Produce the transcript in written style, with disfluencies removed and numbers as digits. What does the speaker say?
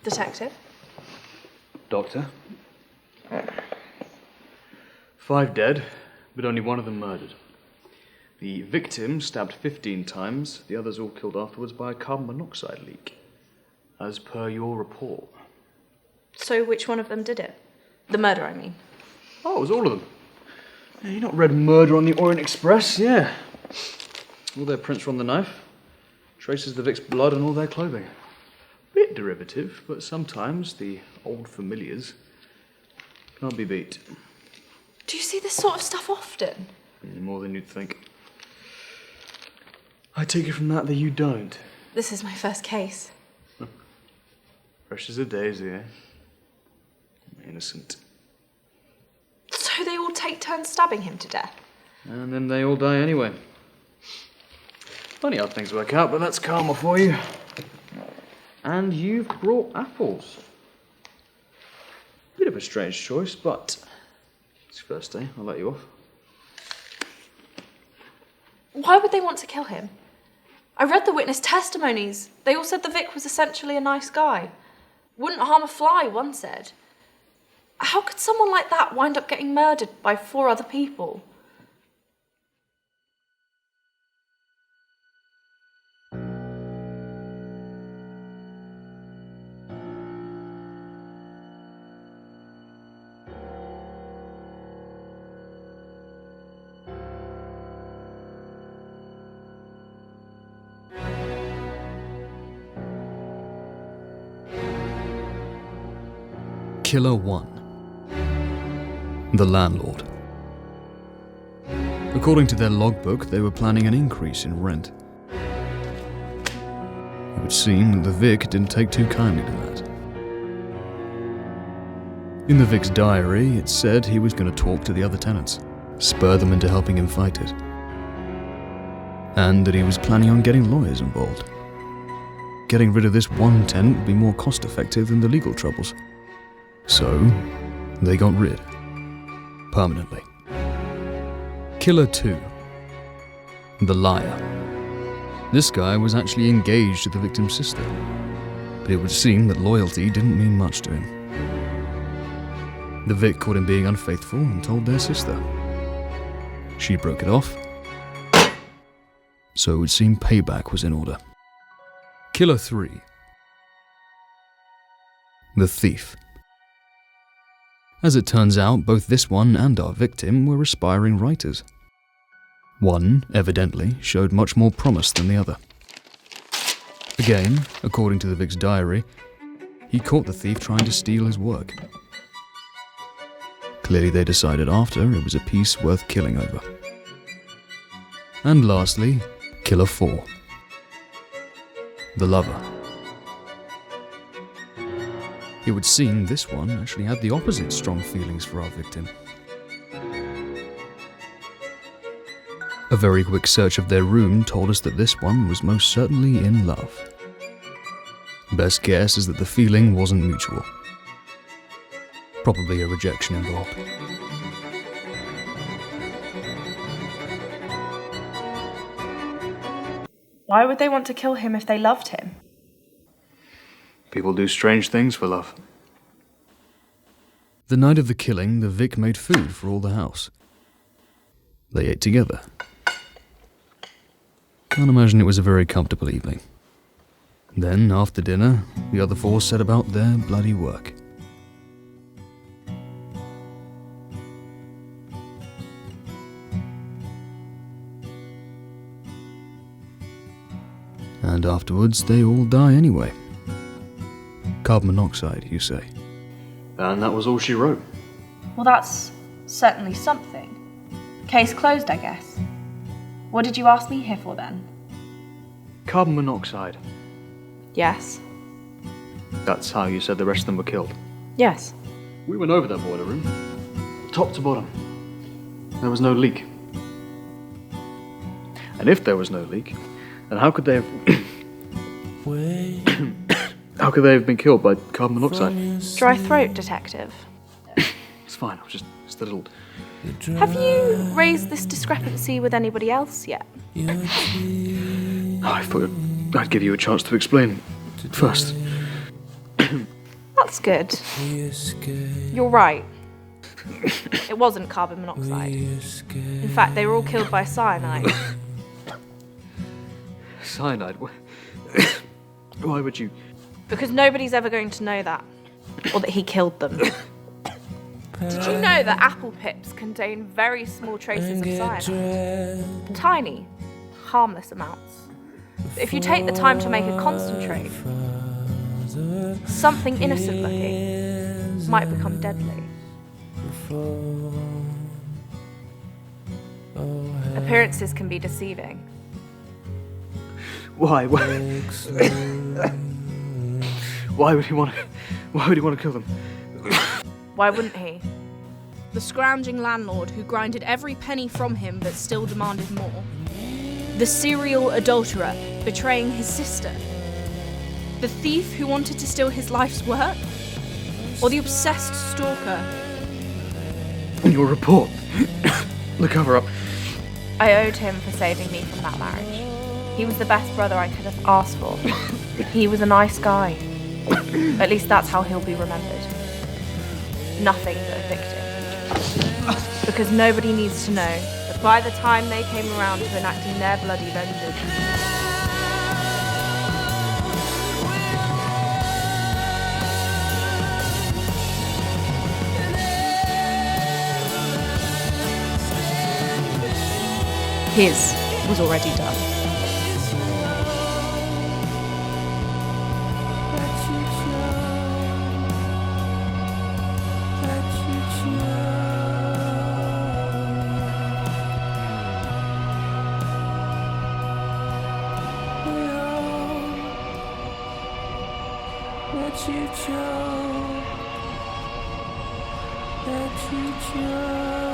Detective? Doctor. 5 dead, but only one of them murdered. The victim stabbed 15 times, the others all killed afterwards by a carbon monoxide leak, as per your report. So which one of them did it? The murder, I mean. Oh, it was all of them. Yeah, you not read Murder on the Orient Express? Yeah. All their prints were on the knife. Traces of the Vic's blood on all their clothing. Bit derivative, but sometimes the old familiars can't be beat. Do you see this sort of stuff often? More than you'd think. I take it from that you don't. This is my first case. Fresh as a daisy, eh? Innocent. So they all take turns stabbing him to death? And then they all die anyway. Funny how things work out, but that's karma for you. And you've brought apples. Bit of a strange choice, but it's your first day. I'll let you off. Why would they want to kill him? I read the witness testimonies. They all said the Vic was essentially a nice guy. Wouldn't harm a fly, one said. How could someone like that wind up getting murdered by 4 other people? Killer 1. The landlord. According to their logbook, they were planning an increase in rent. It would seem that the Vic didn't take too kindly to that. In the Vic's diary, it said he was going to talk to the other tenants, spur them into helping him fight it, and that he was planning on getting lawyers involved. Getting rid of this one tenant would be more cost-effective than the legal troubles. So, they got rid. Permanently. Killer 2. The liar. This guy was actually engaged to the victim's sister, but it would seem that loyalty didn't mean much to him. The Vic caught him being unfaithful and told their sister. She broke it off, so it would seem payback was in order. Killer 3. The thief. As it turns out, both this one and our victim were aspiring writers. One, evidently, showed much more promise than the other. Again, according to the Vic's diary, he caught the thief trying to steal his work. Clearly they decided after it was a piece worth killing over. And lastly, Killer 4. The lover. It would seem this one actually had the opposite strong feelings for our victim. A very quick search of their room told us that this one was most certainly in love. Best guess is that the feeling wasn't mutual. Probably a rejection involved. Why would they want to kill him if they loved him? People do strange things for love. The night of the killing, the Vic made food for all the house. They ate together. Can't imagine it was a very comfortable evening. Then, after dinner, the other 4 set about their bloody work. And afterwards, they all die anyway. Carbon monoxide, you say? And that was all she wrote. Well, that's certainly something. Case closed, I guess. What did you ask me here for then? Carbon monoxide. Yes. That's how you said the rest of them were killed. Yes. We went over that boiler room, top to bottom. There was no leak. And if there was no leak, then how could they have... How could they have been killed by carbon monoxide? Dry throat, detective. It's fine, I was just a little... Have you raised this discrepancy with anybody else yet? I thought I'd give you a chance to explain first. That's good. You're right. It wasn't carbon monoxide. In fact, they were all killed by cyanide. Cyanide? Why would you? Because nobody's ever going to know that. Or that he killed them. Did you know that apple pips contain very small traces of cyanide? Tiny, harmless amounts. But if you take the time to make a concentrate, something innocent looking might become deadly. Appearances can be deceiving. Why? Why would he want to kill them? Why wouldn't he? The scrounging landlord who grinded every penny from him but still demanded more. The serial adulterer betraying his sister. The thief who wanted to steal his life's work. Or the obsessed stalker. In your report, the cover-up. I owed him for saving me from that marriage. He was the best brother I could have asked for. He was a nice guy. At least that's how he'll be remembered. Nothing but a victim. Because nobody needs to know that by the time they came around to enacting their bloody vengeance, his was already done. Let you choke.